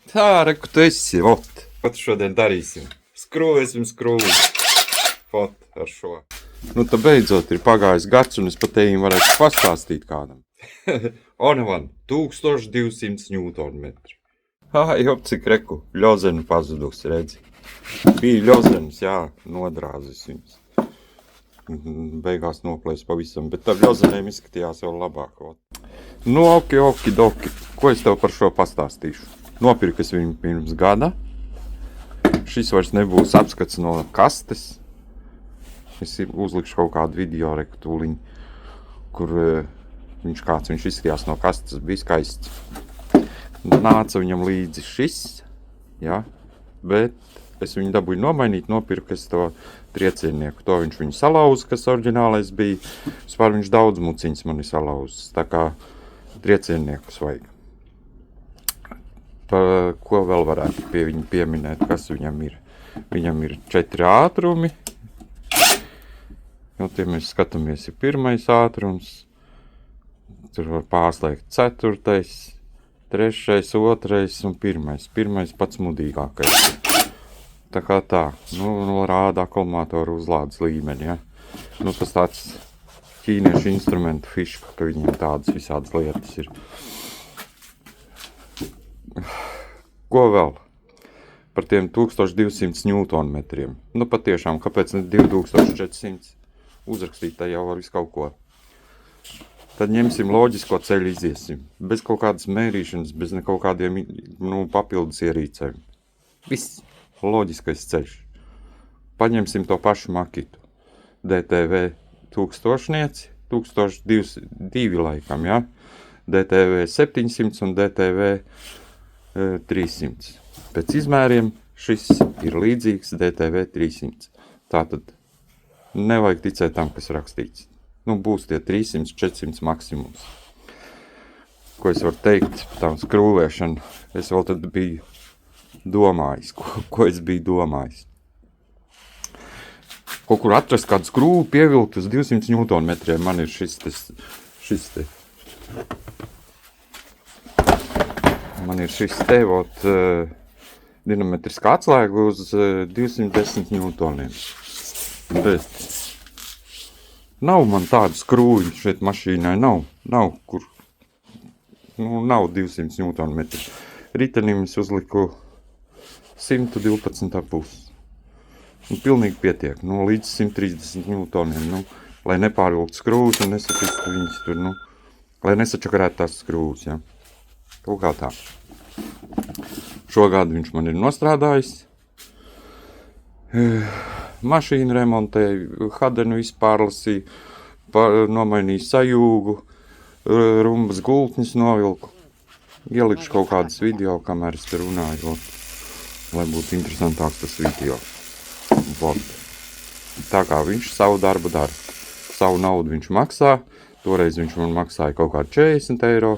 Tā, reku, tu esi, ot. Ko tu šodien darīsim? Skrūvēsim skrūvi. Fot ar šo. Nu, tā beidzot ir pagājis gads, un es pat tējiem varētu pastāstīt kādam. Onavan, 1200 Newtonmetri. Jop, cik reku, ļozenu pazudus, redzi. Bija ļozenis, jā, nodrāzis viņas. Beigās noplēs pavisam, bet ar ļozenēm izskatījās vēl labāk. Nu, oki, ko es tev par šo pastāstīšu? Nopirku es viņu pirms gada. Šis vairs nebūs apskats no kastes. Es uzlikšu kaut kādu video rektūliņu, kur viņš izskatījās no kastes, bija skaists. Nāca viņam līdzi šis, jā, bet es viņu dabūju nomainīt, nopirku es to trieciennieku. To viņš viņu salauza, kas oriģinālais bija. Vispār viņš daudz muciņas mani salauzas, tā kā triecienniekus vajag. Ko vēl varētu pie viņa pieminēt, kas viņam ir? Viņam ir 4 ātrumi. Nu, tie mēs skatāmies, ir 1. ātrums. Tur var pārslēgt 4., 3., 2. un 1. 1. pats mudīgākais. Tā kā tā, nu rāda akumulātoru uzlādes līmeni, ja. Nu, tas tāds ķīniešu instrumentu fiška, ka viņiem tādas visādas lietas ir. Ko vēl? Par tiem 1200 Newtonmetriem. Nu, patiešām, kāpēc ne 2400? Uzrakstīt tā jau var visu kaut ko. Tad ņemsim loģisko ceļu, iziesim. Bez kaut kādas mērīšanas, bez kaut kādiem papildus ierīcēm. Viss loģiskais ceļš. Paņemsim to pašu makitu. DTV 1000, 1002 laikam, ja? DTV 700 un DTV 300. Pēc izmēriem šis ir līdzīgs DTV 300. Tātad nevajag ticēt tam, kas rakstīts. Nu, būs tie 300, 400 maksimums. Ko es varu teikt par tām skrūvēšanu? Es vēl tad biju domājis. Ko es biju domājis? Kaut kur atrast kādu skrūvu, pievilkt uz 200 Newtonmetriem. Man ir šis te. Man ir šis te, dinametriskā atslēga uz 210 Newtoniem. Bet nav man tādu skrūviņu šeit mašīnai, nav kur, nav 200 Newtonmetri. Ritenim es uzliku 112,5. Pilnīgi pietiek, līdz 130 Newtoniem, lai nepārvilktu skrūvus un nesapistu viņas tur, lai nesačakarētu tās skrūvus, ja. Kaut kā tā. Šogad viņš man ir nostrādājis. Mašīnu remontēju, hadenu izpārlasīju, nomainīju sajūgu, rumbas gultņus novilku. Ielikšu kaut kādas video, kamēr es te runāju, lai būtu interesantāks tas video. Tā kā viņš savu darbu dara. Savu naudu viņš maksā, toreiz viņš man maksāja kaut kādu 40 eiro.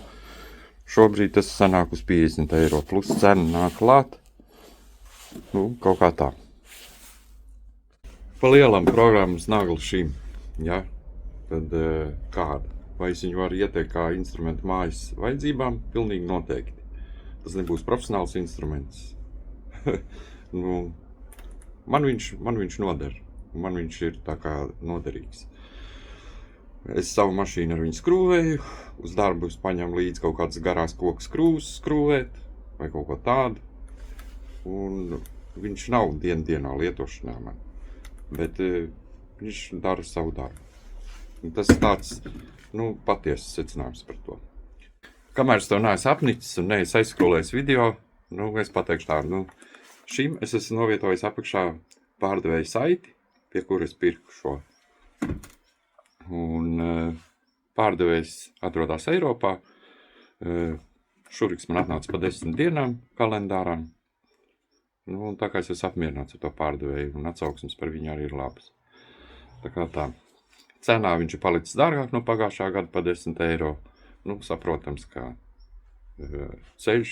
Šobrīd tas sanāk uz 50 eiro, plus cena nāk klāt. Kaut kā tā. Pa lielam programmas nagli šim, ja? Tad kāda? Vai es viņu varu ieteikt kā instrumentu mājas vajadzībām? Pilnīgi noteikti. Tas nebūs profesionāls instruments. Man viņš noder. Man viņš ir tā kā noderīgs. Es savu mašīnu ar viņu skrūvēju, uz darbu es paņemu līdzi kaut kādas garās koku skrūvas skrūvēt, vai kaut ko tādu. Un viņš nav dienā lietošanā man, bet viņš dara savu darbu. Un tas ir tāds, patiesas secinājums par to. Kamēr es to neesmu apnicis un neesmu aizskrūlējis video, es pateikšu tādu, šim es esmu novietojis apakšā pārdevēju saiti, pie kura es pirku šo. Un pārdevējs atrodas Eiropā. Šuriks man atnāca pa 10 dienām kalendārā. Un tā kā es esmu apmierināts ar to pārdevēju, un atsauksmes par viņu arī ir labas. Tā kā tā. Cenā viņš ir palicis dārgāk no pagājušā gada pa 10 eiro. Saprotams, ka ceļš,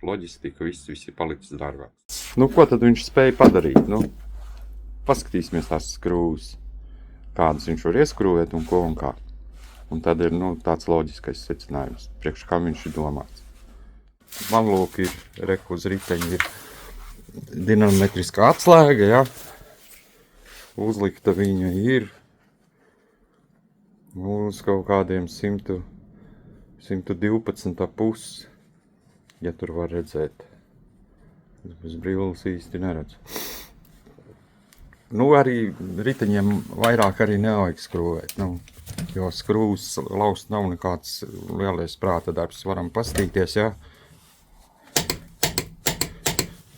loģistika, viss ir palicis dārgāks. Ko tad viņš spēja padarīt? Paskatīsimies tās skrūvas. Kādas viņš var ieskrūvēt un ko un kā. Un tad ir tāds loģiskais secinājums, priekš kā viņš ir domāts. man lūk ir, reku uz riteņa ir dinamometriskā atslēga, ja. Uzlikta viņa ir uz kaut kādiem 112,5, ja tur var redzēt. Bez brilles īsti neredzu. Nu, arī riteņiem vairāk arī nevajag skrūvēt, nu, jo skrūvs laust nav nekāds lielais prāta darbs. Varam pastīties, ja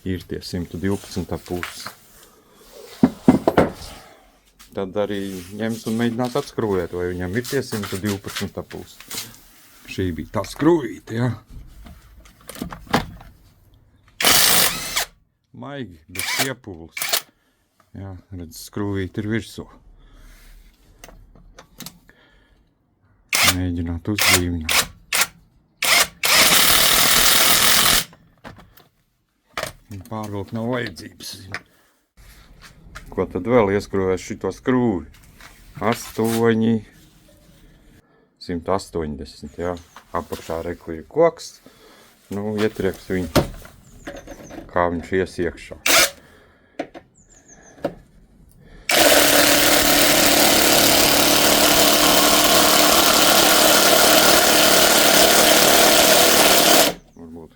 ir tie 112,5. Tad arī ņemt un mēģināt atskrūvēt, vai viņam ir tie 112,5. Šī bija tā skrūvīte, ja. Maigi, bez piepūles. Jā, redz, skrūvīte ir virsū. Mēģināt uzzīvināt. Pārvilkt nav vajadzības. Ko tad vēl ieskrūvēs šito skrūvi? 180, jā. Apakšā reku ir koks. Nu, ietrieks viņu, kā viņš ies iekšā.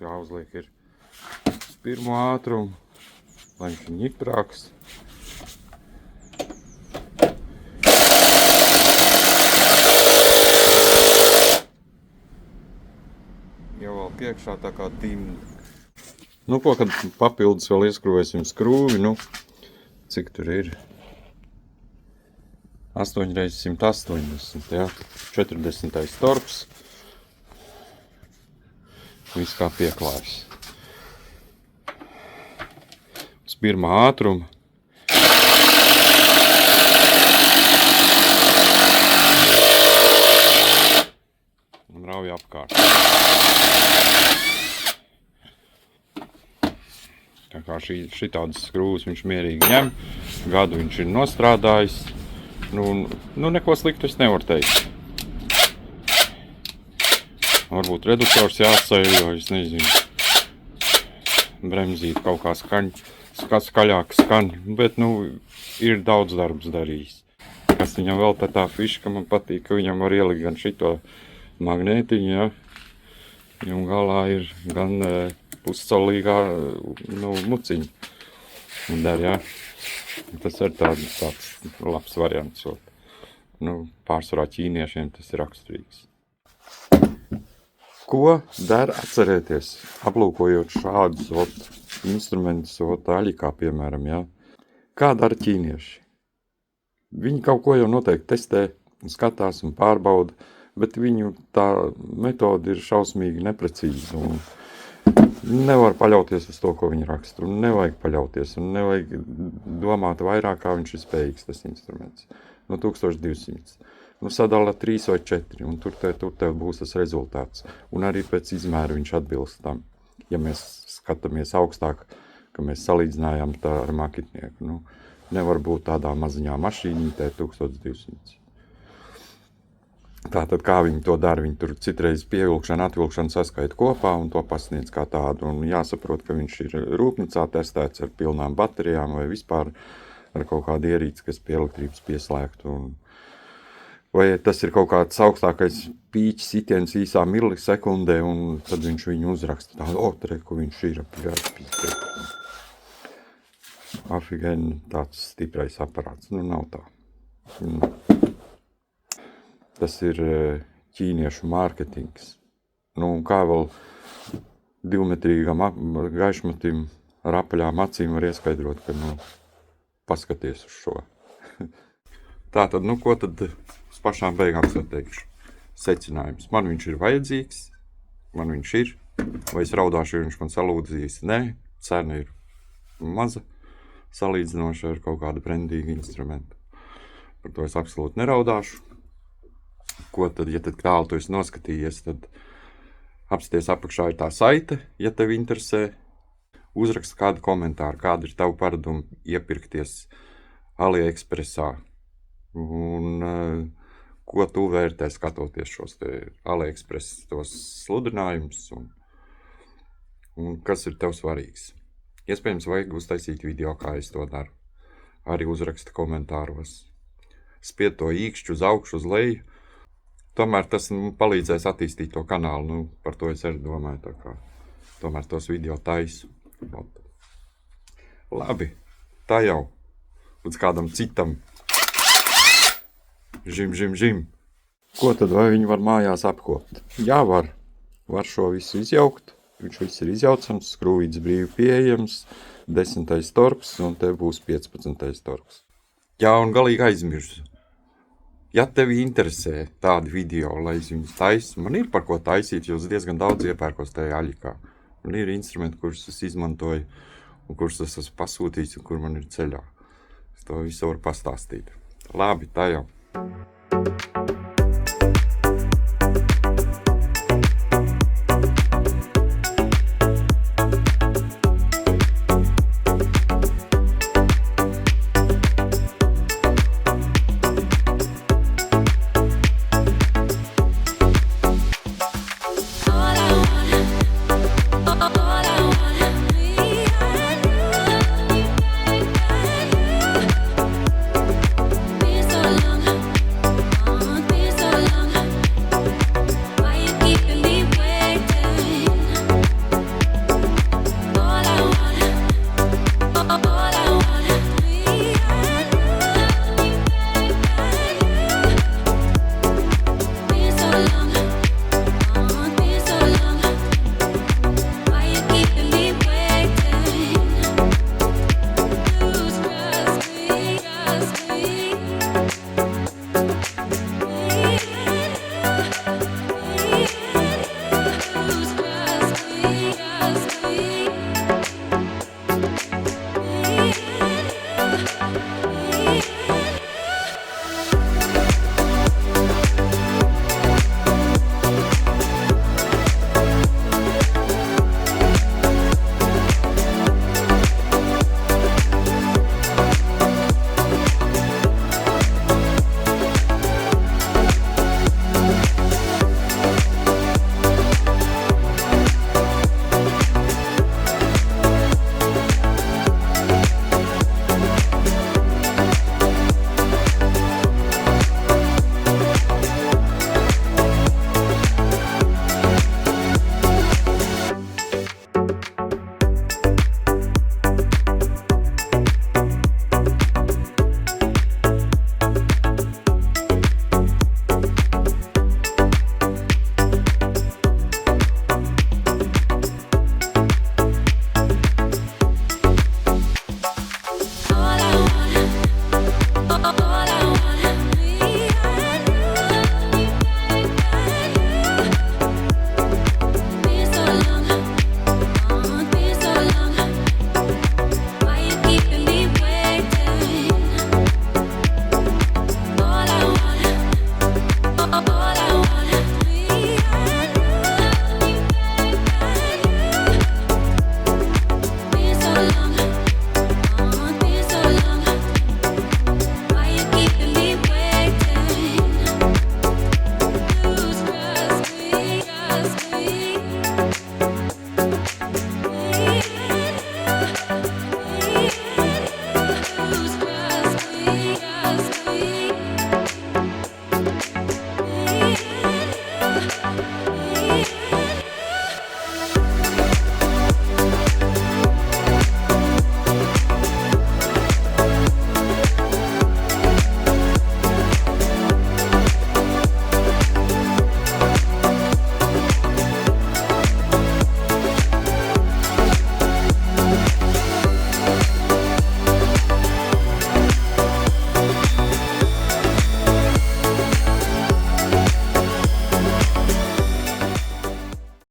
Jāuzliek ir uz pirmo ātrumu, lai viņš ir ņiprāks. Ievelk iekšā tā kā dimda. Nu, ko, kad papildus vēl ieskrūvēsim skrūvi, nu, cik tur ir? 8 x 180, jā, 40. torks. Viss kā pieklājs. Uz pirmā ātruma. Un rauj apkārt. Tā kā šitādas skrūvas viņš mierīgi ņem. Gadu viņš ir nostrādājis. Nu neko sliktu es nevaru teikt. Varbūt reduktors jāsaļ, jo es nezinu, bremzīt kaut kā skaļāk skan, bet, nu, ir daudz darbs darījis. Kas viņam vēl tā fiška, man patīk, ka viņam var ielikt gan šito magnētiņu, ja, un galā ir gan puscolīgā, nu, muciņa. Un dar, ja, tas ir tāds labs variants. Nu, pārsvarā ķīniešiem tas ir raksturīgs. Ko der atcerēties, aplūkojot šādus instrumentus, aļikā, piemēram, ja? Kā dara ķīnieši? Viņi kaut ko jau noteikti testē, skatās un pārbauda, bet viņu tā metode ir šausmīgi neprecīza. Nevar paļauties uz to, ko viņi raksta, un nevajag paļauties, un nevajag domāt vairāk, kā viņš ir spējīgs, tas instruments. No 1200. Nu, sadala 3 vai 4, un tur tev būs tas rezultāts. Un arī pēc izmēra viņš atbilst tam. Ja mēs skatāmies augstāk, ka mēs salīdzinājām tā ar maketnieku, nu, nevar būt tādā maziņā mašīnītē 1200. Tātad, kā viņi to dara, viņi tur citreiz pievilkšanu, atvilkšanu saskaita kopā un to pasniedz kā tādu. Un jāsaprot, ka viņš ir rūpnicā testēts ar pilnām baterijām vai vispār ar kaut kādu ierīci, kas pie elektrības pieslēgtu. Vai tas ir kaut kāds augstākais pīķis sitiens īsā milisekundē, un tad viņš viņu uzraksta tādu, reku viņš ir afigēni tāds stiprais aparāts. Nu, nav tā. Tas ir ķīniešu mārketings. Nu, kā vēl divmetrīgam gaišmatim ar apaļām acīm var ieskaidrot, ka, nu, paskaties uz šo. Tātad, nu, ko tad uz pašām beigām sateikšu? Secinājums. Man viņš ir vajadzīgs, man viņš ir, vai es raudāšu, ja viņš man salūdzīs? Nē, cena ir maza, salīdzinoši ar kaut kādu brendīgu instrumentu. Par to es absolūti neraudāšu. Ko tad, ja tad tālu tu esi noskatījies, tad apsties apakšā ir tā saite, ja tev interesē. Uzrakst kādu komentāru, kāda ir tavu paradumu iepirkties AliExpressā. Un ko tu vērtē skatoties šos te AliExpress tos sludinājumus. un kas ir tev svarīgs. Iespējams, vajag uztaisīt video, kā es to daru. Arī uzraksta komentāros. Spied to īkšķi uz augšu, uz leju. Tomēr tas palīdzēs attīstīt to kanālu. Par to es arī domāju. Tā kā tomēr tos video taisu. Labi, tā jau. Līdz kādam citam. Žim. Ko tad vai viņi var mājās apkopt? Jā, var. Var šo visu izjaukt. Viņš viss ir izjaucams, skrūvīts brīvi pieejams, 10. torks un te būs 15. torks. Jā, un galīgi aizmirsu. Ja tevi interesē tādi video, lai es viņus taisu, man ir par ko taisīt, jo es diezgan daudz iepērkos tajā aļikā. Man ir instrumenti, kurus es izmantoju un kurus es esmu pasūtījis un kur man ir ceļā. Es to visu varu pastāstīt. Labi, tā jau.